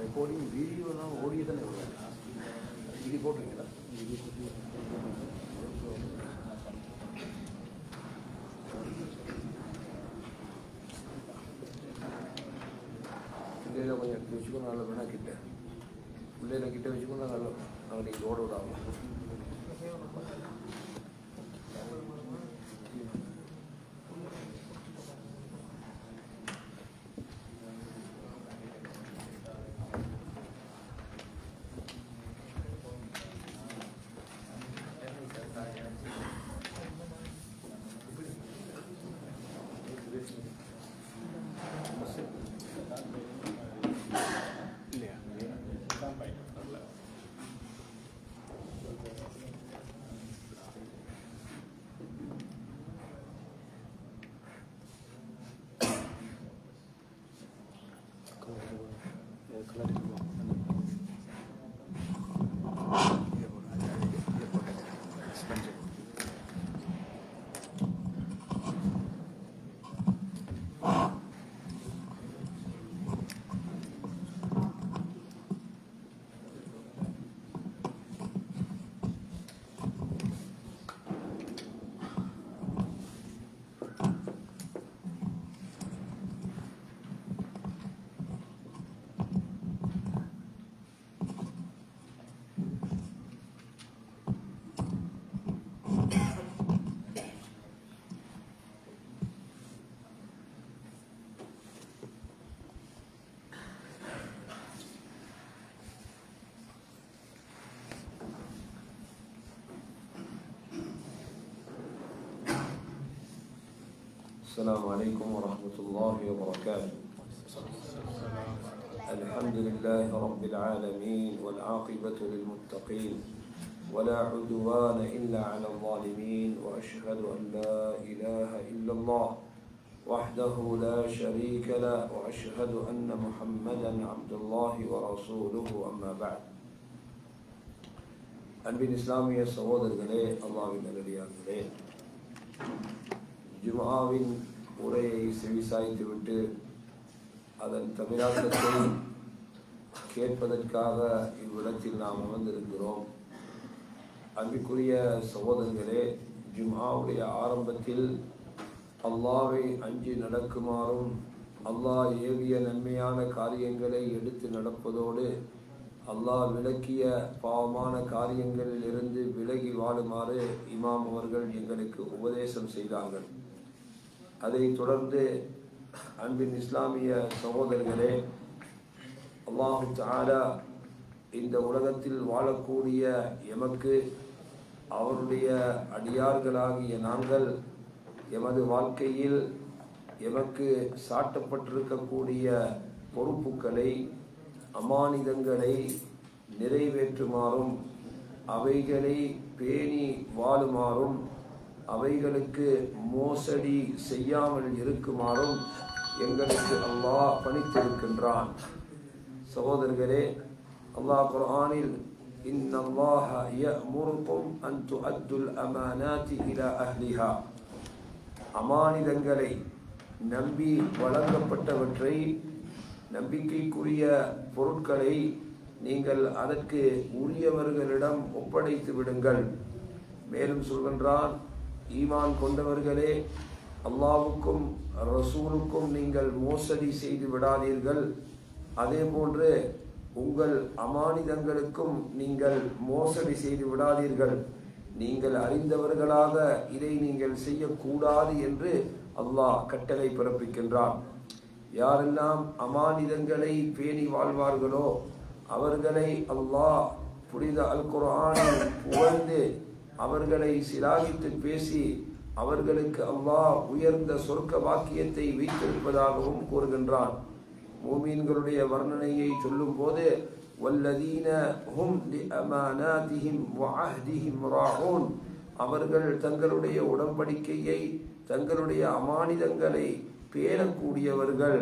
Recording வீடியோலாம் ஓடியே தானே வரும். இது போட்டிருக்கீங்களா? பிள்ளையில கொஞ்சம் எடுத்து வச்சுக்கோ, நல்ல வேணா கிட்ட பிள்ளையில கிட்ட வச்சுக்கோ, நல்ல நாளைக்கு ஓட விடாமல். السلام عليكم ورحمة الله وبركاته. الحمد لله رب العالمين والعاقبة للمتقين ولا عدوان إلا على الظالمين وأشهد أن لا إله إلا الله وحده لا شريك له وأشهد أن محمدا عبد الله ورسوله أما بعد. அன்பின் இஸ்லாமிய சகோதரர்களே, அல்லாஹ்வின் நல்லடியார்களே, ஜும்ஆவின் உரையை செவிசாய்த்துவிட்டு அதன் தமிழாக்கத்தை கேட்பதற்காக இவ்விடத்தில் நாம் அமர்ந்திருக்கிறோம். அன்பிற்குரிய சகோதரர்களே, ஜும்ஆவுடைய ஆரம்பத்தில் அல்லாஹ்வை அஞ்சி நடக்குமாறும் அல்லாஹ் ஏவிய நன்மையான காரியங்களை எடுத்து நடப்பதோடு அல்லாஹ் விலக்கிய பாவமான காரியங்களில் இருந்து விலகி வாழுமாறு இமாம் அவர்கள் எங்களுக்கு உபதேசம் செய்தார்கள். அதை தொடர்ந்து அன்பின் இஸ்லாமிய சகோதரர்களே, அல்லாஹு தஆலா இந்த உலகத்தில் வாழக்கூடிய எமக்கு அவருடைய அடியார்களாகிய நாங்கள் எமது வாழ்க்கையில் எமக்கு சாட்டப்பட்டிருக்கக்கூடிய பொறுப்புகளை அமானிதங்களை நிறைவேற்றுமாறும் அவைகளை பேணி வாழுமாறும் அவைகளுக்கு மோசடி செய்யாமல் இருக்குமாறும் எங்களுக்கு அல்லாஹ் பணித்திருக்கின்றான். சகோதரர்களே, அல்லாஹ் குர்ஆனில் இன்னல்லாஹ யஅமுருக்கும் அன் துஅத்துல் அமானாத்தி இலா அஹ்லிஹா, அமானிதங்களை நம்பி வழங்கப்பட்டவற்றை நம்பிக்கைக்குரிய பொருட்களை நீங்கள் அதற்கு உரியவர்களிடம் ஒப்படைத்து விடுங்கள். மேலும் சொல்கின்றான், ஈமான் கொண்டவர்களே, அல்லாஹ்வுக்கும் ரசூலுக்கும் நீங்கள் மோசடி செய்து விடாதீர்கள். அதே போன்று உங்கள் அமானிதங்களுக்கும் நீங்கள் மோசடி செய்து விடாதீர்கள். நீங்கள் அறிந்தவர்களாக இதை நீங்கள் செய்யக்கூடாது என்று அல்லாஹ் கட்டளை பிறப்பிக்கின்றான். யாரெல்லாம் அமானிதங்களை பேணி வாழ்வார்களோ அவர்களை அல்லாஹ் புனித அல் குர்ஆனை புகழ்ந்து அவர்களை சிலாகித்து பேசி அவர்களுக்கு அல்லாஹ் உயர்ந்த சொர்க்க வாக்கியத்தை வைத்திருப்பதாகவும் கூறுகின்றான். மூமீன்களுடைய வர்ணனையை சொல்லும் போது வல்லதீன ஹும் லிஅமானாதிஹிம் வஅஹ்திஹிம் ராஊன், அவர்கள் தங்களுடைய உடன்படிக்கையை தங்களுடைய அமானிதங்களை பேணக்கூடியவர்கள்.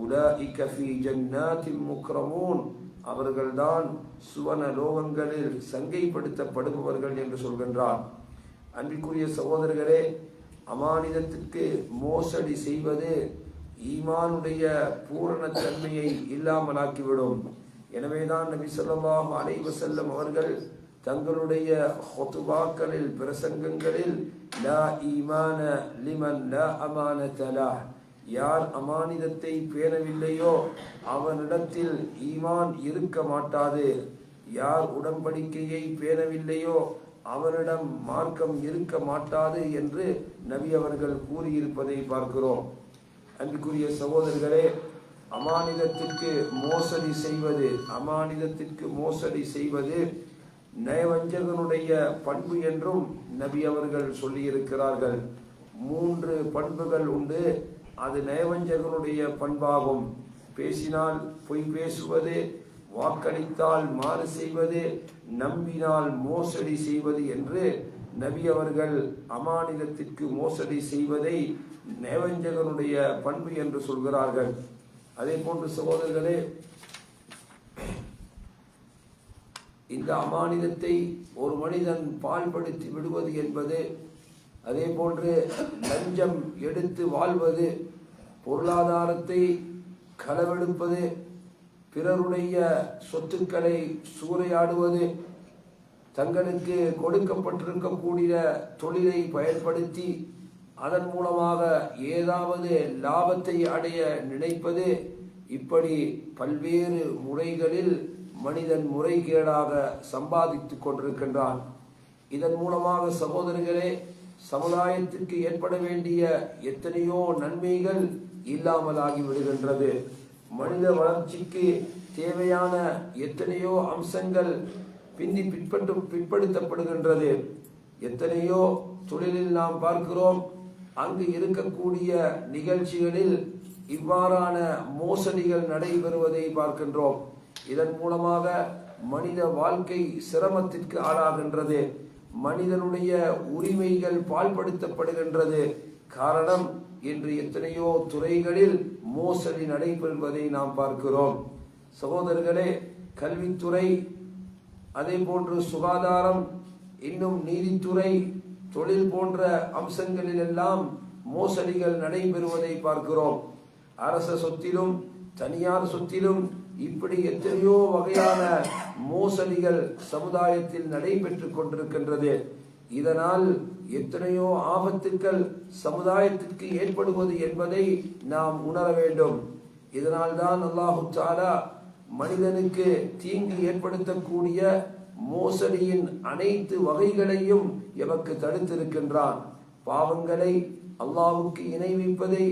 உலாஇக ஃபீ ஜன்னாத்தின் முக்ரமூன், அவர்கள்தான் சுவன லோகங்களில் சங்கைப்படுத்தப்படுபவர்கள் என்று சொல்கின்றார். அன்பிற்குரிய சகோதரர்களே, அமானிதத்திற்கு மோசடி செய்வது ஈமானுடைய பூரணத்தன்மையை இல்லாமலாக்கிவிடும். எனவேதான் நபி ஸல்லல்லாஹு அலைஹி வஸல்லம் அவர்கள் தங்களுடைய ஹுதுபாக்களில் பிரசங்கங்களில் லா ஈமான லிமன் லா அமானத லஹ், யார் அமானிதத்தை பேணவில்லையோ அவனிடத்தில் ஈமான் இருக்க மாட்டாது, யார் உடன்படிக்கையை பேணவில்லையோ அவனிடம் மார்க்கம் இருக்க மாட்டாது என்று நபி அவர்கள் கூறியிருப்பதை பார்க்கிறோம். அன்புக்குரிய சகோதரர்களே, அமானிதத்திற்கு மோசடி செய்வது நயவஞ்சகனுடைய பண்பு என்றும் நபி அவர்கள் சொல்லியிருக்கிறார்கள். 3 பண்புகள் உண்டு, அது நயவஞ்சகனுடைய பண்பாகும். பேசினால் பொய் பேசுவது, வாக்களித்தால் மாறு செய்வது, நம்பினால் மோசடி செய்வது என்று நபி அவர்கள் அமானிதத்திற்கு மோசடி செய்வதை நயவஞ்சகனுடைய பண்பு என்று சொல்கிறார்கள். அதே போன்று சகோதரர்களே, இந்த அமானிதத்தை ஒரு மனிதன் பால்படுத்தி விடுவது என்பது, அதே போன்று லஞ்சம் எடுத்து வாழ்வது, பொருளாதாரத்தை களவெடுப்பது, பிறருடைய சொத்துக்களை சூறையாடுவது, தங்களுக்கு கொடுக்கப்பட்டிருக்கக்கூடிய தொழிலை பயன்படுத்தி அதன் மூலமாக ஏதாவது லாபத்தை அடைய நினைப்பது, இப்படி பல்வேறு முறைகளில் மனிதன் முறைகேடாக சம்பாதித்து கொண்டிருக்கின்றான். இதன் மூலமாக சகோதரர்களே, சமுதாயத்திற்கு ஏற்பட வேண்டிய எத்தனையோ நன்மைகள் இல்லாமலாகி விடுகின்றது. மனித வளர்ச்சிக்கு தேவையான எத்தனையோ அம்சங்கள் பிற்படுத்தப்படுகின்றது. எத்தனையோ தொழிலில் நாம் பார்க்கிறோம், அங்கு இருக்கக்கூடிய நிகழ்ச்சிகளில் இவ்வாறான மோசடிகள் நடைபெறுவதை பார்க்கின்றோம். இதன் மூலமாக மனித வாழ்க்கை சிரமத்திற்கு ஆளாகின்றது, மனிதனுடைய உரிமைகள் பால்படுத்தப்படுகின்றது. காரணம், இன்று எத்தனையோ துறைகளில் மோசடி நடைபெறுவதை நாம் பார்க்கிறோம். சகோதரர்களே, கல்வித்துறை, அதே போன்று சுகாதாரம், இன்னும் நீதித்துறை, தொழில் போன்ற அம்சங்களிலெல்லாம் மோசடிகள் நடைபெறுவதை பார்க்கிறோம். அரச சொத்திலும் தனியார் சொத்திலும் இப்படி எத்தனையோ வகையான மோசடிகள் சமுதாயத்தில் நடைபெற்று கொண்டிருக்கின்றது. இதனால் எத்தனையோ ஆபத்துக்கள் சமுதாயத்திற்கு ஏற்படுவது என்பதை நாம் உணர வேண்டும். இதனால் தான் அல்லாஹு தஆலா மனிதனுக்கு தீங்கு ஏற்படுத்தக்கூடிய மோசடியின் அனைத்து வகைகளையும் எமக்கு தடுத்திருக்கின்றான். பாவங்களை, அல்லாஹ்வுக்கு இணை வைப்பதை,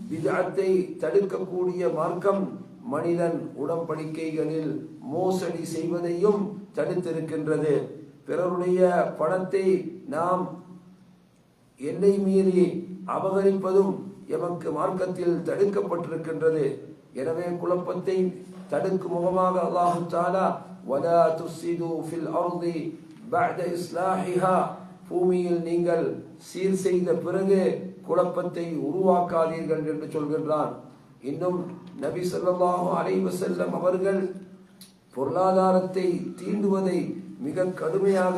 பித்அத்தை தடுக்கக்கூடிய மார்க்கம் மனிதன் உடன்படிக்கைகளில் மோசடி செய்வதையும் தடுத்திருக்கின்றது. பிறருடைய பணத்தை நாம் எல்லை மீறி அபகரிப்பதும் எமக்கு மார்க்கத்தில் தடுக்கப்பட்டிருக்கின்றது. எனவே குழப்பத்தை தடுக்கும் முகமாக அல்லாஹு தஆலா வலா துஃசிது ஃபில் அர்தி பஅத இஸ்லாஹிஹா, பூமியில் நீங்கள் சீர் செய்த பிறகு குழப்பத்தை உருவாக்காதீர்கள் என்று சொல்கின்றான். இன்னும் நபி ஸல்லல்லாஹு அலைஹி வஸல்லம் அவர்கள் பொருளாதாரத்தை தீண்டுவதை மிக கடுமையாக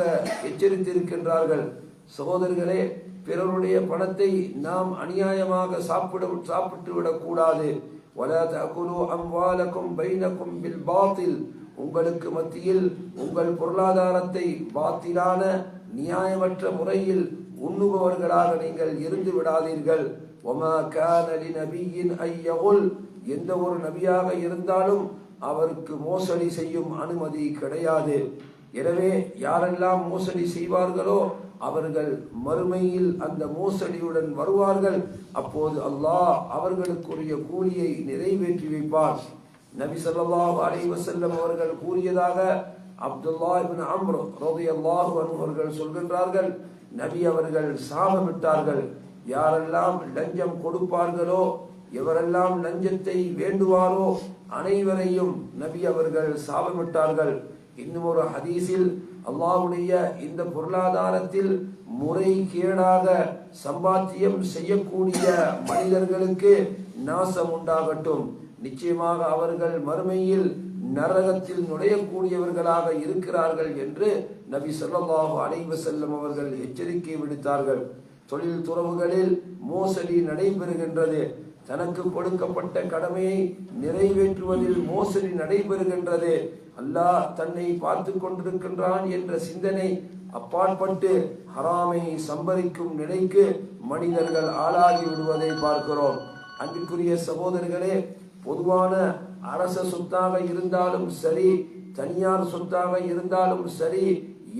எச்சரித்திருக்கின்றார்கள். சகோதரர்களே, பிறருடைய பணத்தை நாம் அநியாயமாக சாப்பிட்டு விடக்கூடாது. வலா தஅகுலு அம்வாலக்கும் பைனக்கும் பில் பாத்தில், உங்களுக்கு மத்தியில் உங்கள் பொருளாதாரத்தை பாத்திலான நியாயமற்ற முறையில் உண்ணுபவர்களாக நீங்கள் இருந்து விடாதீர்கள். வமா கான லிநபிய்யின் ஐயகுல், எந்த ஒரு நபியாக இருந்தாலும் அவருக்கு மோசடி செய்யும் அனுமதி கிடையாது. எனவே யாரெல்லாம் மோசடி செய்வார்களோ அவர்கள் மறுமையில் அந்த மோசடியுடன் வருவார்கள். அப்போது அல்லாஹ் அவர்களுக்குரிய கூலியை நிறைவேற்றி வைப்பார். நபி ஸல்லல்லாஹு அலைஹி வஸல்லம் அவர்கள் கூறியதாக அப்துல்லா இப்னு அம்ர் ரலியல்லாஹு அன்ஹு அவர்கள் சொல்கின்றார்கள், நபி அவர்கள் சாபமிட்டார்கள், யாரெல்லாம் லஞ்சம் கொடுப்பார்களோ, எவரெல்லாம் லஞ்சத்தை வேண்டுவாரோ அனைவரையும் நபி அவர்கள் சாபமிட்டார்கள். இன்னும் ஒரு ஹதீஸில், அல்லாஹ்வுடைய இந்த பொருளாதாரத்தில் முறைகேடாக சம்பாத்தியம் செய்யக்கூடிய மனிதர்களுக்கு நாசம் உண்டாகட்டும், நிச்சயமாக அவர்கள் மறுமையில் நரகத்தில் நுழையக்கூடியவர்களாக இருக்கிறார்கள் என்று நபி ஸல்லல்லாஹு அலைஹி வஸல்லம் அவர்கள் எச்சரிக்கை விடுத்தார்கள். தொழில் துறவுகளில் மோசடி நடைபெறுகின்றது. தனக்கு கொடுக்கப்பட்ட கடமையை நிறைவேற்றுவதில் மோசடி நடைபெறுகின்றது. அல்லாஹ் தன்னை பார்த்து கொண்டிருக்கின்றான் என்ற சிந்தனை அப்பாற்பட்டு ஹராமை சம்பரிக்கும் நிலைக்கு மனிதர்கள் ஆளாகி விடுவதை பார்க்கிறோம். அன்பிற்குரிய சகோதரர்களே, பொதுவான அரச சொத்தாக இருந்தாலும் சரி, தனியார் சொத்தாக இருந்தாலும் சரி,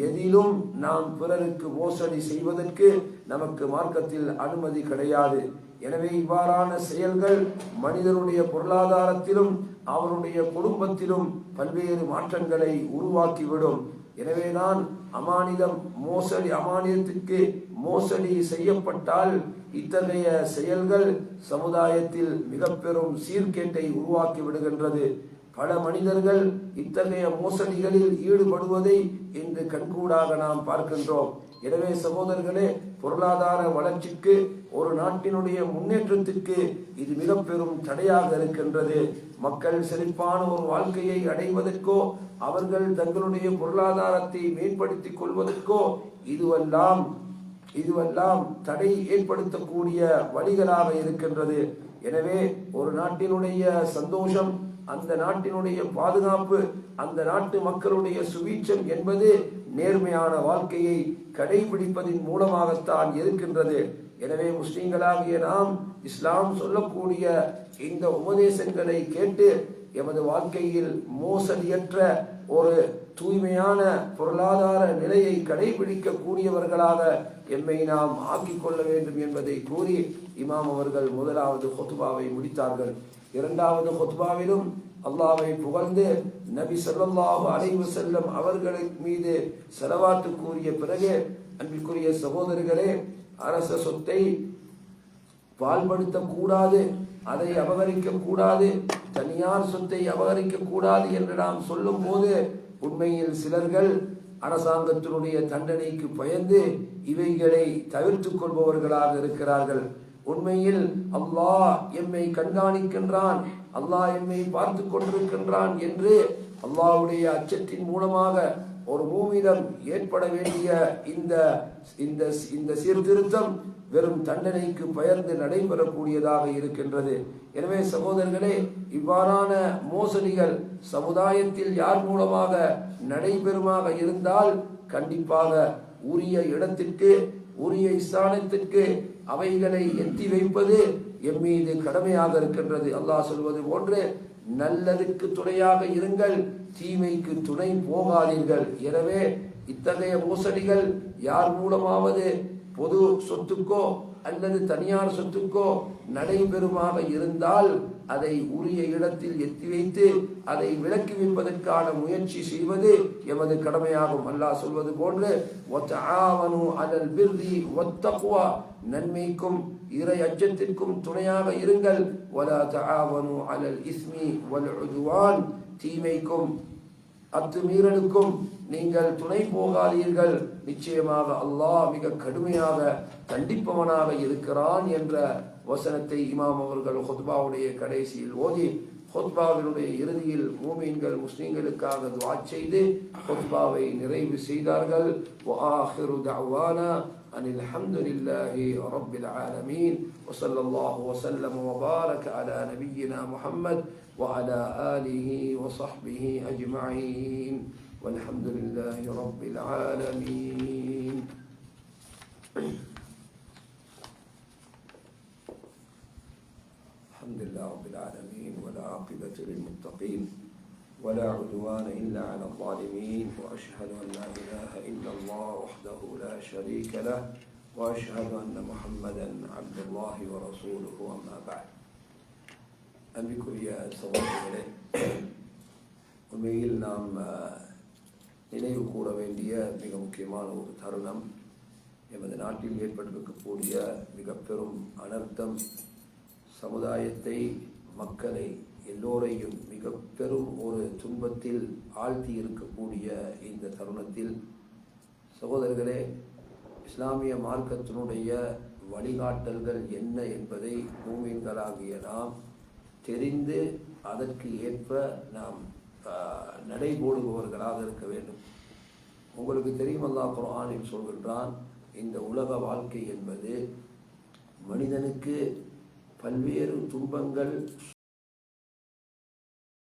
எதிலும் நாம் பிறருக்கு மோசடி செய்வதற்கு நமக்கு மார்க்கத்தில் அனுமதி கிடையாது. எனவே இவ்வாறான செயல்கள் மனிதனுடைய பொருளாதாரத்திலும் அவருடைய குடும்பத்திலும் பல்வேறு மாற்றங்களை உருவாக்கிவிடும். எனவே நான் அமானிதத்திற்கு மோசடி செய்யப்பட்டால் இத்தகைய செயல்கள் சமுதாயத்தில் மிக பெரும் சீர்கேட்டை உருவாக்கி விடுகின்றது. பல மனிதர்கள் இத்தகைய மோசடிகளில் ஈடுபடுவதை இன்று கண்கூடாக நாம் பார்க்கின்றோம். எனவே சகோதரர்களே, பொருளாதார வளர்ச்சிக்கு, ஒரு நாட்டினுடைய முன்னேற்றத்திற்கு இது மிக பெரும் தடையாக இருக்கின்றது. மக்கள் செழிப்பான ஒரு வாழ்க்கையை அடைவதற்கோ, அவர்கள் தங்களுடைய பொருளாதாரத்தை மேம்படுத்திக் கொள்வதற்கோ இதுவெல்லாம் தடை ஏற்படுத்தக்கூடிய வழிகளாக இருக்கின்றது. எனவே ஒரு நாட்டினுடைய சந்தோஷம், அந்த நாட்டினுடைய பாதுகாப்பு, அந்த நாட்டு மக்களுடைய சுபீட்சம் என்பது நேர்மையான வாழ்க்கையை கடைபிடிப்பதின் மூலமாகத்தான் இருக்கின்றது. எனவே முஸ்லிம்களாகிய நாம் இஸ்லாம் சொல்லக்கூடிய இந்த உபதேசங்களை கேட்டு எமது வாழ்க்கையில் மோசடியற்ற ஒரு தூய்மையான பொருளாதார நிலையை கடைபிடிக்க கூடியவர்களாக எம்மை நாம் ஆக்கிக் கொள்ள வேண்டும் என்பதை கூறி இமாம் அவர்கள் முதலாவது ஹுத்பாவை முடித்தார்கள். இரண்டாவது ஹுத்பாவிலும் அல்லாஹ்வை புகழ்ந்து நபி ஸல்லல்லாஹு அலைஹி வஸல்லம் அவர்கள் மீது ஸலவாத்து கூறிய பிறகு, அன்பிற்குரிய சகோதரர்களே, அரச சொத்தை பால்படுத்த கூடாது, அதை அபகரிக்க கூடாது, தனியார் சொத்தை அபகரிக்க கூடாது என்று நாம் சொல்லும் போது உண்மையில் சிலர்கள் அரசாங்கத்தினுடைய தண்டனைக்கு பயந்து இவைகளை தவிர்த்துக் கொள்பவர்களாக இருக்கிறார்கள். உண்மையில் அல்லாஹ் எம்மை கண்காணிக்கின்றான், அல்லாஹ் எம்மை பார்த்து கொண்டிருக்கின்றான் என்று அல்லாஹ்வுடைய அச்சத்தின் மூலமாக ஒரு மூமியிடம் ஏற்பட வேண்டிய இந்த சீர்திருத்தம் வெறும் தண்டனைக்கு பயந்து நடைபெறக்கூடியதாக இருக்கின்றது. எனவே சகோதரர்களே, இவ்வாறான மோசடிகள் சமுதாயத்தில் யார் மூலமாக நடைபெறுமாக இருந்தால் கண்டிப்பாக உரிய இடத்திற்கு, உரிய ஸ்தானத்திற்கு அவைகளை எத்தி வைப்பது எம் மீது கடமையாக இருக்கின்றது. அல்லாஹ் சொல்வது போன்று, நல்லதுக்கு துணையாக இருங்கள், தீமைக்கு துணை போகாதீர்கள். எனவே இத்தகைய மோசடிகள் யார் மூலமாவது பொது சொத்துக்கோ அல்லது தனியார் சொத்துக்கோ நடைபெறுமாக இருந்தால் அதை உரிய இடத்தில் எத்தி வைத்து அதை விலக்கி வைப்பதற்கான முயற்சி செய்வது எமது கடமையாகும். அல்லாஹ் சொல்வது போன்று, வதஆவனு அலல் பிர்ரி வத்தக்வா, நன்மைக்கும் இறை அச்சத்திற்கும் துணையாக இருங்கள், வலா தஆவனு அலல் இஸ்மி வல் உத்வான், தீமைக்கும் அத்துமீறலுக்கும் நீங்கள் துணை போகாதீர்கள், நிச்சயமாக அல்லாஹ் மிக கடுமையாக கண்டிப்பவனாக இருக்கிறான் என்ற வசனத்தை இமாம் அவர்கள் ஹுத்பாவுடைய கடைசியில் ஓதி, ஹுத்பாவினுடைய இறுதியில் மூமின்கள் முஸ்லிம்களுக்காக துஆ செய்து ஹுத்பாவை நிறைவு செய்தார்கள். வஆஹிரு தஅவானா அனில் ஹம்துலில்லாஹி ரப்பில் ஆலமீன் வஸல்லல்லாஹு வஸல்லம் வபாரக அலா நபியினா முஹம்மத் وعلى آله وصحبه أجمعين والحمد لله رب العالمين. الحمد لله رب العالمين والعاقبة للمتقين ولا عدوان إلا على الظالمين، وأشهد أن لا إله إلا الله وحده لا شريك له، وأشهد أن محمدا عبد الله ورسوله. أما بعد. அன்பிற்குரிய சகோதரர்களே, உண்மையில் நாம் நினைவு கூற வேண்டிய மிக முக்கியமான ஒரு தருணம். எமது நாட்டில் ஏற்பட்டிருக்கக்கூடிய மிக பெரும் அனர்த்தம் சமுதாயத்தை, மக்களை, எல்லோரையும் மிக பெரும் ஒரு துன்பத்தில் ஆழ்த்தி இருக்கக்கூடிய இந்த தருணத்தில் சகோதரர்களே, இஸ்லாமிய மார்க்கத்தினுடைய வழிகாட்டல்கள் என்ன என்பதை மூமின்களாகிய நாம் தெரிந்து அதற்கு ஏற்ப நாம் நடைபோடுபவர்களாக இருக்க வேண்டும். உங்களுக்கு தெரியும், அல்லாஹ் குர்ஆனில் சொல்கின்றான், இந்த உலக வாழ்க்கை என்பது மனிதனுக்கு பல்வேறு துன்பங்கள்,